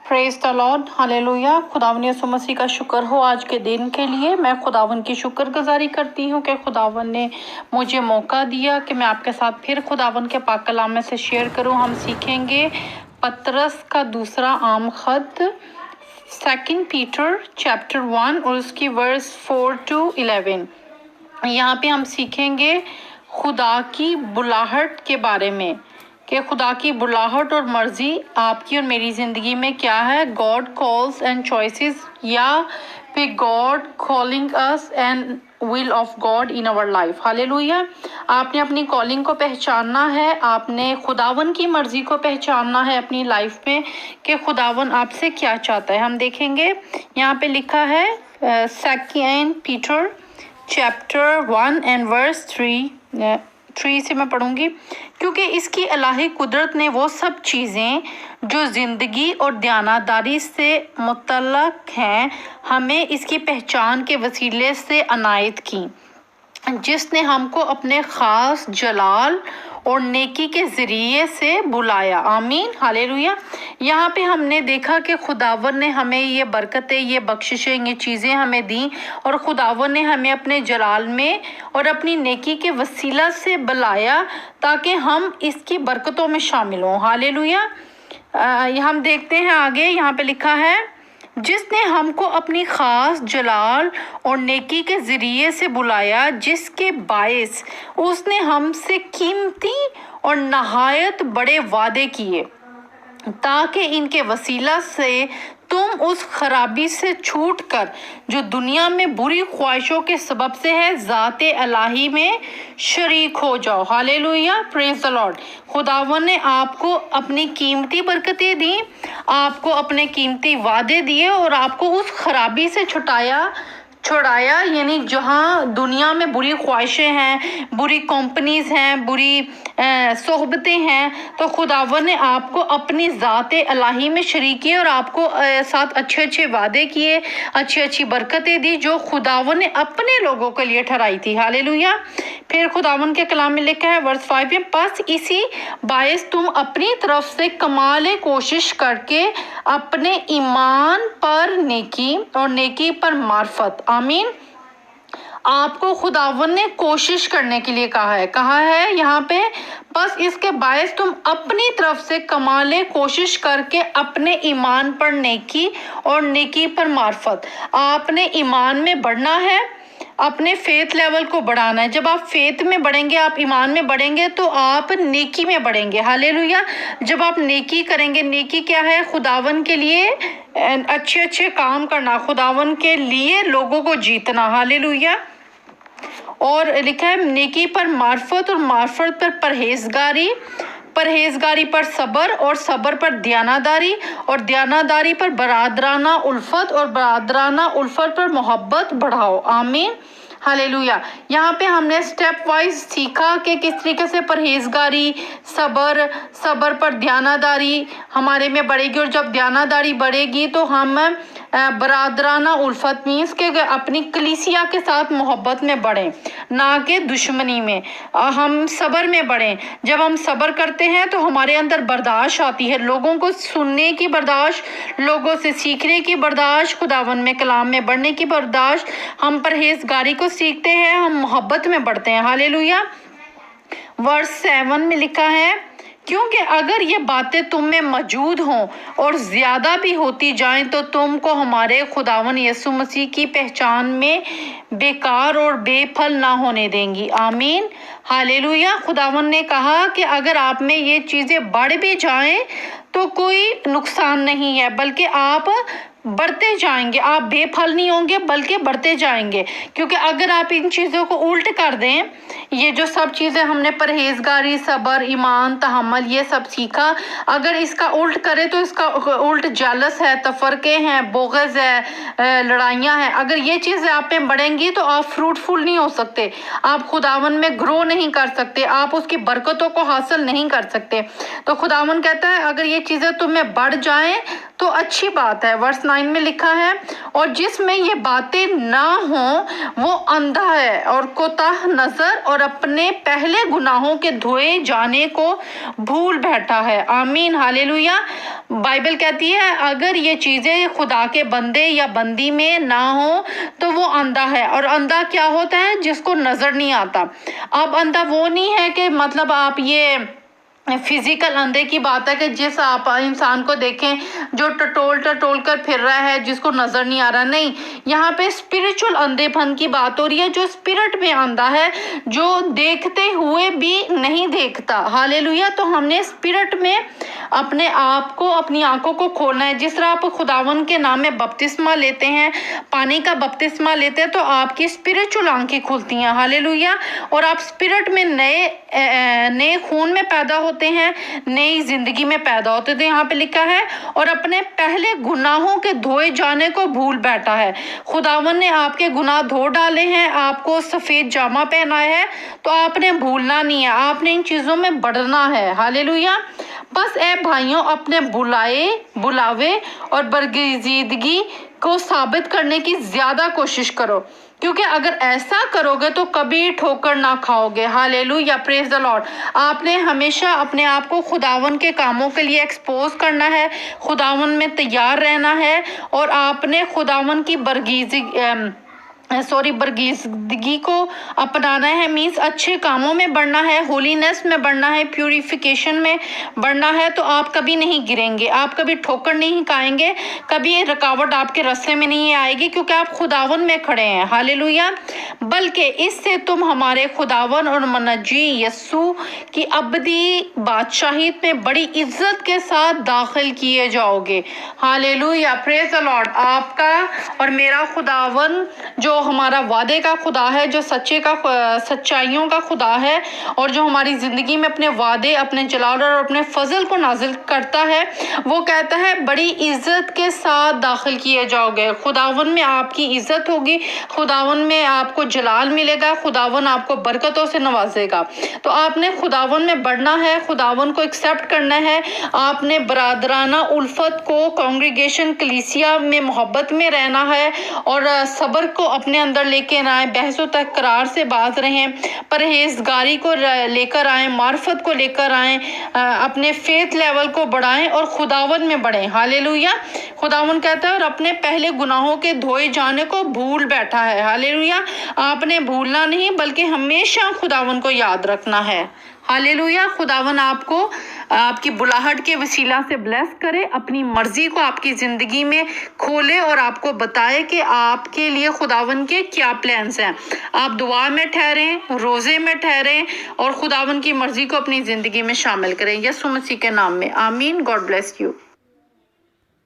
Praise the Lord, hallelujah. खुदावन यीशु मसीह का शुक्र हो आज के दिन के लिए। मैं खुदावन की शुक्रगुजारी करती हूँ कि खुदावन ने मुझे मौका दिया कि मैं आपके साथ फिर खुदावन के पाक कलाम में से शेयर करूँ। हम सीखेंगे पतरस का दूसरा आम खत 2 पीटर चैप्टर 1 और उसकी वर्स 4 to 11। यहाँ पे हम सीखेंगे खुदा की बुलाहट के बारे में कि खुदा की बुलाहट और मर्जी आपकी और मेरी ज़िंदगी में क्या है। गॉड कॉल्स एंड चॉइसेस, या फिर God calling us and will of God in our life. Hallelujah. आपने अपनी कॉलिंग को पहचानना है, आपने खुदावन की मर्जी को पहचानना है अपनी लाइफ में कि खुदावन आपसे क्या चाहता है। हम देखेंगे यहाँ पे लिखा है 2 पीटर चैप्टर 1 एंड वर्स 3 से मैं पढ़ूंगी। क्योंकि इसकी इलाही कुदरत ने वो सब चीज़ें जो ज़िंदगी और दयानतदारी से मुतल्लक हैं हमें इसकी पहचान के वसीले से अनायत की, जिसने हमको अपने ख़ास जलाल और नेकी के ज़रिए से बुलाया। आमीन, हालेलुया। यहाँ पे हमने देखा कि खुदावन ने हमें ये बरकतें, ये बख्शिशें, ये चीज़ें हमें दी और खुदावन ने हमें अपने जलाल में और अपनी नेकी के वसीला से बुलाया ताकि हम इसकी बरकतों में शामिल हों। हालेलुया। हम देखते हैं आगे, यहाँ पे लिखा है जिसने हमको अपनी ख़ास जलाल और नेकी के ज़रिए से बुलाया, जिसके बायस उसने हमसे कीमती और नहायत बड़े वादे किए, ताकि इनके वसीला से तुम उस खराबी से छूटकर जो दुनिया में बुरी ख्वाहिशों के सबब से है ज़ाते इलाही में शरीक हो जाओ। Hallelujah, praise the Lord. खुदावन ने आपको अपनी कीमती बरकतें दी, आपको अपने कीमती वादे दिए और आपको उस खराबी से छुड़ाया, यानी जहाँ दुनिया में बुरी ख्वाहिशें हैं, बुरी कंपनीज हैं, बुरी सोहबतें हैं, तो खुदावन ने आपको अपनी ज़ाते इलाही में शरीक किए और आपको साथ अच्छे अच्छे वादे किए, अच्छी अच्छी बरकतें दी जो खुदावन ने अपने लोगों के लिए ठहराई थी। हालेलुया। फिर खुदावन के कलाम में लिखा है वर्स 5 में, बस इसी बायस तुम अपनी तरफ से कमाल कोशिश करके अपने ईमान पर नेकी और नेकी पर मार्फत। आमीन। आपको खुदावन ने कोशिश करने के लिए कहा है यहाँ पे, बस इसके बायस तुम अपनी तरफ से कमाले कोशिश करके अपने ईमान पर नेकी और नेकी पर मार्फत। आपने ईमान में बढ़ना है, अपने फेथ लेवल को बढ़ाना है। जब आप फेथ में बढ़ेंगे, आप ईमान में बढ़ेंगे, तो आप नेकी में बढ़ेंगे। हालेलुया। जब आप नेकी करेंगे, नेकी क्या है? खुदावन के लिए अच्छे अच्छे काम करना, खुदावन के लिए लोगों को जीतना। हालेलुया। और लिखा है नेकी पर मार्फत और मार्फत पर परहेजगारी, परहेजगारी पर सब्र और सब्र पर दयानतदारी और दयानतदारी पर बरादराना उल्फत और बरादराना उल्फत पर मोहब्बत बढ़ाओ। आमीन, हालेलुया। यहाँ पे हमने स्टेप वाइज सीखा कि किस तरीके से परहेजगारी, सब्र पर दयानतदारी हमारे में बढ़ेगी, और जब दयानतदारी बढ़ेगी तो हम बरादराना उल्फत मीन्स के अपनी कलीसिया के साथ मोहब्बत में बढ़ें, ना कि दुश्मनी में। हम सब्र में बढ़ें। जब हम सब्र करते हैं तो हमारे अंदर बर्दाश्त आती है, लोगों को सुनने की बर्दाश्त, लोगों से सीखने की बर्दाश्त, खुदावन में कलाम में बढ़ने की बर्दाश्त। हम परहेजगारी को सीखते हैं, हम मोहब्बत में बढ़ते हैं। हालेलुया। वर्स 7 में लिखा है, क्योंकि अगर ये बातें तुम में मौजूद हों और ज़्यादा भी होती जाएं तो तुमको हमारे खुदावन यीशु मसीह की पहचान में बेकार और बेफल ना होने देंगी। आमीन, हालेलुया। खुदावन ने कहा कि अगर आप में ये चीज़ें बढ़ भी जाएं तो कोई नुकसान नहीं है, बल्कि आप बढ़ते जाएंगे। आप बेफल नहीं होंगे बल्कि बढ़ते जाएंगे। क्योंकि अगर आप इन चीज़ों को उल्ट कर दें, ये जो सब चीज़ें हमने परहेजगारी, सब्र, ईमान, तहम्मुल, ये सब सीखा, अगर इसका उल्ट करें तो इसका उल्ट जालस है, तफरके हैं, बोगज़ है, लड़ाइयाँ हैं। अगर ये चीज़ें आप में बढ़ेंगी तो आप फ्रूटफुल नहीं हो सकते, आप खुदावन में ग्रो नहीं कर सकते, आप उसकी बरकतों को हासिल नहीं कर सकते। तो खुदावन कहता है अगर ये चीज़ें तुम में बढ़ जाएं तो अच्छी बात है। वर्स 9 9 में लिखा है, और जिसमें ये बातें ना हों वो अंधा है और कोताह नजर और अपने पहले गुनाहों के धोए जाने को भूल बैठा है। आमीन, हालेलुया। बाइबल कहती है अगर ये चीजें खुदा के बंदे या बंदी में ना हो तो वो अंधा है। और अंधा क्या होता है? जिसको नजर नहीं आता। अब अंधा वो नहीं है कि मतलब आप ये फिजिकल अंधे की बात है कि जिस आप इंसान को देखें जो टटोल कर फिर रहा है, जिसको नजर नहीं आ रहा। नहीं, यहाँ पे स्पिरिचुअल अंधेपन की बात हो रही है, जो स्पिरिट में अंधा है, जो देखते हुए भी नहीं देखता। हालेलुया। तो हमने स्पिरिट में अपने आप को, अपनी आंखों को खोलना है। जिस तरह आप खुदावन के नाम में बपतिस्मा लेते हैं, पानी का बपतिस्मा लेते हैं, तो आपकी स्पिरिचुअल आंखें खुलती हैं। हालेलुया। और आप स्पिरिट में नए खून में पैदा होते हैं, नई जिंदगी में पैदा होते थे। यहाँ पे लिखा है और अपने पहले गुनाहों के धोए जाने को भूल बैठा है। खुदावन ने आपके गुनाह धो डाले हैं, आपको सफेद जामा पहनाया है, तो आपने भूलना नहीं है, आपने इन चीजों में बढ़ना है। हालेलुया। बस ए भाइयों, अपने बुलावे और बरगजीदगी को साबित करने की ज्यादा कोशिश करो, क्योंकि अगर ऐसा करोगे तो कभी ठोकर ना खाओगे। Hallelujah, praise the Lord. आपने हमेशा अपने आप को खुदावन के कामों के लिए एक्सपोज करना है, खुदावन में तैयार रहना है, और आपने खुदावन की बरगीज़गी को अपनाना है। मीन्स अच्छे कामों में बढ़ना है, होलीनेस में बढ़ना है, प्यूरिफिकेशन में बढ़ना है। तो आप कभी नहीं गिरेंगे, आप कभी ठोकर नहीं खाएंगे, कभी रुकावट आपके रास्ते में नहीं आएगी, क्योंकि आप खुदावन में खड़े हैं। हालेलुया। बल्कि इससे तुम हमारे खुदावन और मनजी यस्सु की अबदी बादशाही में बड़ी इज्जत के साथ दाखिल किए जाओगे। Hallelujah, praise the Lord. आपका और मेरा खुदावन जो हमारा वादे का खुदा है, जो सच्चाइयों का खुदा है, और जो हमारी जिंदगी में अपने वादे, अपने जलाल और अपने फजल को नाजिल करता है, वो कहता है बड़ी इज्जत के साथ दाखिल किए जाओगे। खुदावन में आपकी इज्जत होगी, खुदावन में आपको जलाल मिलेगा, खुदावन आपको बरकतों से नवाजेगा। तो आपने खुदावन में बढ़ना है, खुदावन को एक्सेप्ट करना है। आपने बरादराना उल्फत को, कांग्रीगेशन कलीसिया में मोहब्बत में रहना है, और सब्र को अपने अंदर लेके आए, बहसों तक करार से बात रहें, परहेजगारी को लेकर आए, मार्फत को लेकर आए, अपने फेथ लेवल को बढ़ाएं और खुदावन में बढ़ें। हालेलुया। खुदावन कहता है और अपने पहले गुनाहों के धोए जाने को भूल बैठा है। हालेलुया। आपने भूलना नहीं, बल्कि हमेशा खुदावन को याद रखना है। हालेलुया। खुदावन आपको आपकी बुलाहट के वसीला से ब्लेस करे, अपनी मर्जी को आपकी जिंदगी में खोले और आपको बताए कि आपके लिए खुदावन के क्या प्लान्स हैं। आप दुआ में ठहरें, रोजे में ठहरें, और खुदावन की मर्जी को अपनी जिंदगी में शामिल करें। यीशु मसीह के नाम में आमीन। God bless you.